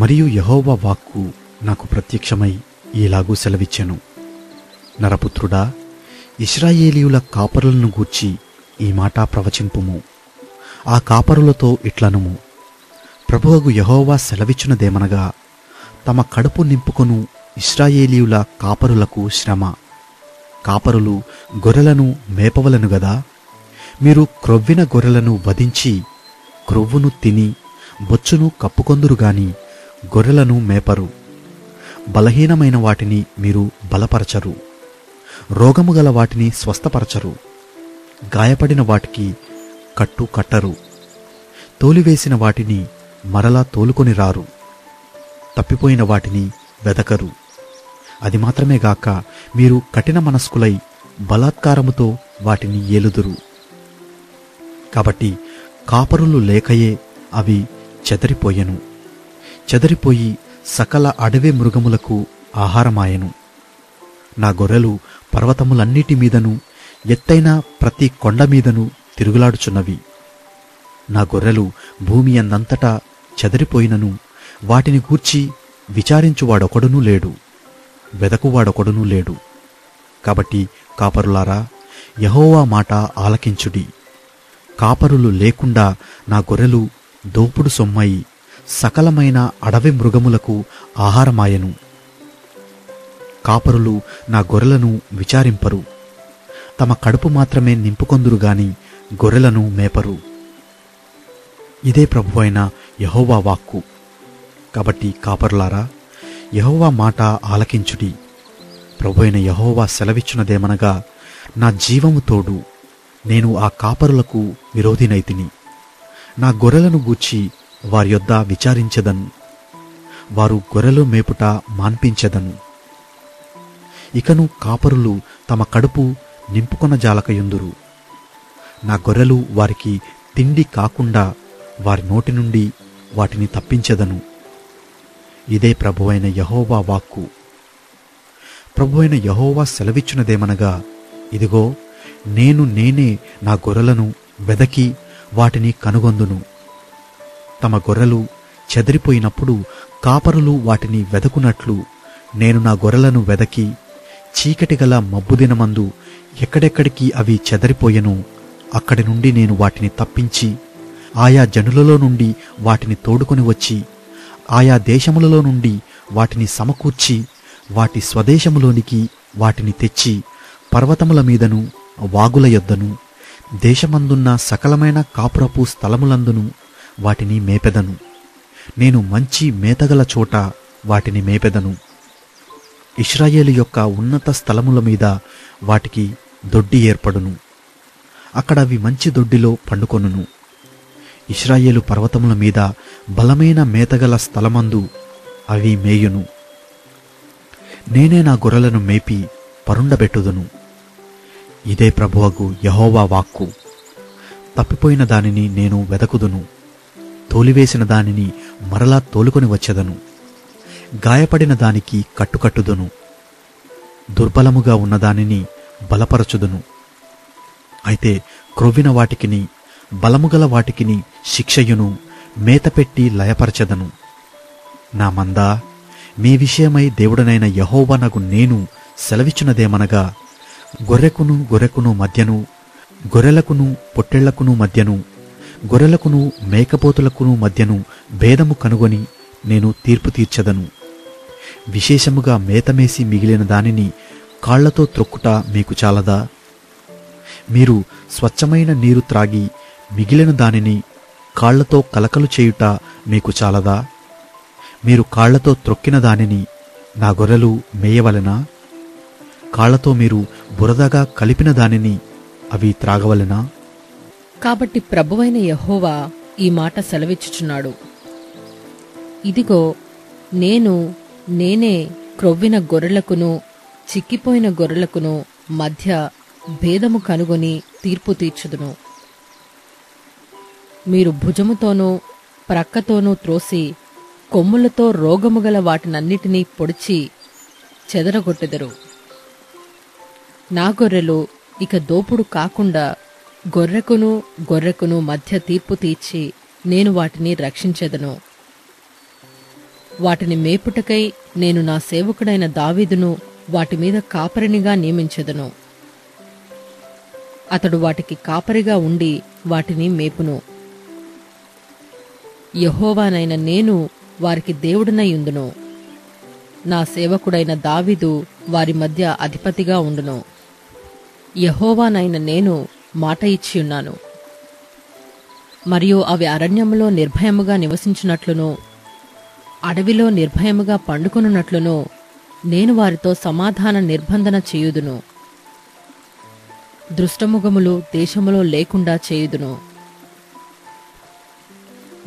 మరియు యెహోవా వాక్కు నాకు ప్రత్యక్షమై ఇలాగూ సెలవిచ్చెను, నరపుత్రుడా, ఇశ్రాయేలీయుల కాపరులను గూర్చి ఈ మాట ప్రవచింపుము. ఆ కాపరులతో ఇట్లనుము, ప్రభువగు యెహోవా సెలవిచ్చునదేమనగా, తమ కడుపు నింపుకొను ఇశ్రాయేలీయుల కాపరులకు శ్రమ. కాపరులు గొర్రెలను మేపవలను గదా. మీరు క్రొవ్విన గొర్రెలను వధించి క్రొవ్వును తిని బొచ్చును కప్పుకొందురుగాని గొర్రెలను మేపరు. బలహీనమైన వాటిని మీరు బలపరచరు, రోగము గల వాటిని స్వస్థపరచరు, గాయపడిన వాటికి కట్టు కట్టరు, తోలివేసిన వాటిని మరలా తోలుకొని రారు, తప్పిపోయిన వాటిని వెదకరు. అది మాత్రమే గాక మీరు కఠిన మనస్కులై బలాత్కారముతో వాటిని ఏలుదురు. కాబట్టి కాపరులు లేకయే అవి చెదరిపోయెను. చెదరిపోయి సకల అడవి మృగములకు ఆహారమాయెను. నా గొర్రెలు పర్వతములన్నిటి మీదను ఎత్తైన ప్రతి కొండ మీదను తిరుగులాడుచున్నవి. నా గొర్రెలు భూమి అందంతటా చెదరిపోయినను వాటిని గూర్చి విచారించువాడొకడునూ లేడు, వెదకువాడొకడునూ లేడు. కాబట్టి కాపరులారా, యెహోవా మాట ఆలకించుడి. కాపరులు లేకుండా నా గొర్రెలు దోపుడు సొమ్మయి సకలమైన అడవి మృగములకు ఆహారమాయెను. కాపరులు నా గొర్రెలను విచారింపరు, తమ కడుపు మాత్రమే నింపుకొందురుగాని గొర్రెలను మేపరు. ఇదే ప్రభువైన యెహోవా వాక్కు. కాబట్టి కాపరులారా, యెహోవా మాట ఆలకించుడి. ప్రభువైన యెహోవా సెలవిచ్చునదేమనగా, నా జీవము తోడు నేను ఆ కాపరులకు విరోధినైతిని. నా గొర్రెలను గూర్చి వారి యొద్ద విచారించెదను, వారు గొర్రెలు మేపుట మాన్పించెదను. ఇకను కాపరులు తమ కడుపు నింపుకొన జాలకయుందురు. నా గొర్రెలు వారికి తిండి కాకుండా వారి నోటి నుండి వాటిని తప్పించెదను. ఇదే ప్రభువైన యెహోవా వాక్కు. ప్రభువైన యెహోవా సెలవిచ్చునదేమనగా, ఇదిగో, నేనే నా గొర్రెలను వెదకి వాటిని కనుగొందును. తమ గొర్రెలు చెదిరిపోయినప్పుడు కాపరులు వాటిని వెదకునట్లు నేను నా గొర్రెలను వెదకి చీకటి గల మబ్బుదినమందు ఎక్కడెక్కడికి అవి చెదరిపోయెను అక్కడి నుండి నేను వాటిని తప్పించి ఆయా జనులలో నుండి వాటిని తోడుకొని వచ్చి ఆయా దేశములలో నుండి వాటిని సమకూర్చి వాటి స్వదేశములోనికి వాటిని తెచ్చి పర్వతముల మీదను వాగుల యొద్దను దేశమందున్న సకలమైన కాపురపు స్థలములందును వాటిని మేపెదను. నేను మంచి మేతగల చోట వాటిని మేపెదను. ఇశ్రాయేలు యొక్క ఉన్నత స్థలముల మీద వాటికి దొడ్డి ఏర్పడును. అక్కడ అవి మంచి దొడ్డిలో పండుకొనును. ఇశ్రాయేలు పర్వతముల మీద బలమైన మేతగల స్థలమందు అవి మేయును. నేనే నా గొర్రెలను మేపి పరుండబెట్టుదును. ఇదే ప్రభువగు యెహోవా వాక్కు. తప్పిపోయిన దానిని నేను వెదకుదును, తోలివేసిన దానిని మరలా తోలుకొని వచ్చెదను. గాయపడిన దానికి కట్టుకట్టుదును, దుర్బలముగా ఉన్నదానిని బలపరచుదును. అయితే క్రొవ్విన వాటికిని బలముగల వాటికిని శిక్షయును మేతపెట్టి లయపరచెదను. నా మందా, మీ విషయమై దేవుడనైన యెహోవానగు నేను సెలవిచ్చునదేమనగా, గొర్రెకును మధ్యను, గొర్రెలకును పొట్టేళ్లకును మధ్యను, గొర్రెలకును మేకపోతులకును మధ్యను భేదము కనుగొని నేను తీర్పు తీర్చెదను. విశేషముగా మేతమేసి మిగిలిన దానిని కాళ్లతో త్రొక్కుట మీకు చాలదా? మీరు స్వచ్ఛమైన నీరు త్రాగి మిగిలిన దానిని కాళ్లతో కలకలు చేయుట మీకు చాలదా? మీరు కాళ్లతో త్రొక్కిన దానిని నా గొర్రెలు మేయవలెనా? కాళ్లతో మీరు బురదగా కలిపిన దానిని అవి త్రాగవలెనా? కాబట్టి ప్రభువైన యెహోవా ఈ మాట సెలవిచ్చుచున్నాడు, ఇదిగో, నేనే క్రొవ్విన గొర్రెలకును చిక్కిపోయిన గొర్రెలకును మధ్య భేదము కనుగొని తీర్పు తీర్చుదును. మీరు భుజముతోనూ ప్రక్కతోనూ త్రోసి కొమ్ములతో రోగముగల వాటినన్నిటినీ పొడిచి చెదరగొట్టెదరు. నా గొర్రెలు ఇక దోపుడు కాకుండా గొర్రెకును మధ్య తీర్పు తీర్చి నేను వాటిని రక్షించెదను. వాటిని మేపుటకై నేను నా సేవకుడైన దావీదును వాటి మీద కాపరినిగా నియమించెదను. అతడు వాటికి కాపరిగా ఉండి వాటిని మేపును. యెహోవానైన నేను వారికి దేవుడనై ఉందును. నా సేవకుడైన దావీదు వారి మధ్య అధిపతిగా ఉండును. యెహోవానైన నేను మాట ఇచ్చియున్నాను. మరియు అవి అరణ్యములో నిర్భయముగా నివసించున్నట్లును అడవిలో నిర్భయముగా పండుకొనున్నట్లును నేను వారితో సమాధాన నిర్బంధన చేయుదును. దృష్టముఖములు దేశములో లేకుండా చేయుదును.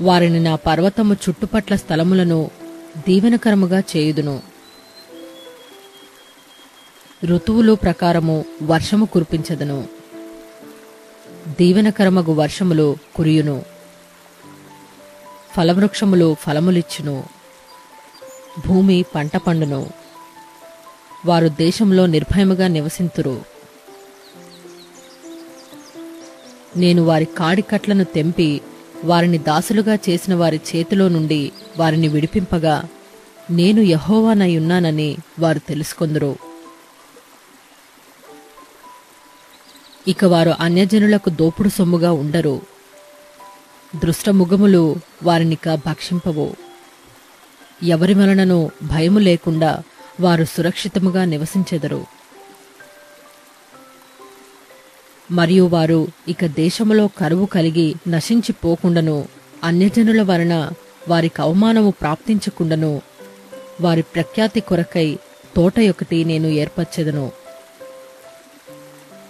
వారిని నా పర్వతము చుట్టుపట్ల స్థలములను దీవెనకరముగా చేయుదును. ఋతువులు ప్రకారము వర్షము కురిపించదును. దీవెనకరమగు వర్షములు కురియును. ఫలవృక్షములు ఫలములిచ్చును. భూమి పంట పండును. వారు దేశంలో నిర్భయముగా నివసింతురు. నేను వారి కాడికట్లను తెంపి వారిని దాసులుగా చేసిన వారి చేతిలో నుండి వారిని విడిపింపగా నేను యెహోవానై ఉన్నానని వారు తెలుసుకొందురు. ఇక వారు అన్యజనులకు దోపుడు సొమ్ముగా ఉండరు. దృష్టముఖములు వారినిక భక్షింపవు. ఎవరి వలనను భయము లేకుండా వారు సురక్షితముగా నివసించెదరు. మరియు వారు ఇక దేశములో కరువు కలిగి నశించిపోకుండాను అన్యజనుల వలన వారికి అవమానము ప్రాప్తించకుండాను వారి ప్రఖ్యాతి కొరకై తోట ఒకటి నేను ఏర్పరచెదను.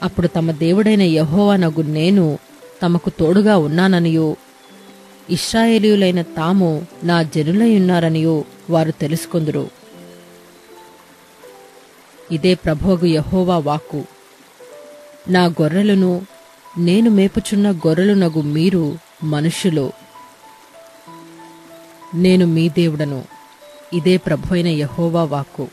అప్పుడు తమ దేవుడైన యెహోవానగు నేను తమకు తోడుగా ఉన్నాననియు ఇశ్రాయేలీయులైన తాము నా జనులై ఉన్నారనియు వారు తెలుసుకొందురు. ఇదే ప్రభువగు యెహోవా వాక్కు. నా గొర్రెలను నేను మేపుచున్న గొర్రెలునగు మీరు మనుష్యులు. నేను మీ దేవుడను. ఇదే ప్రభువైన యెహోవా వాక్కు.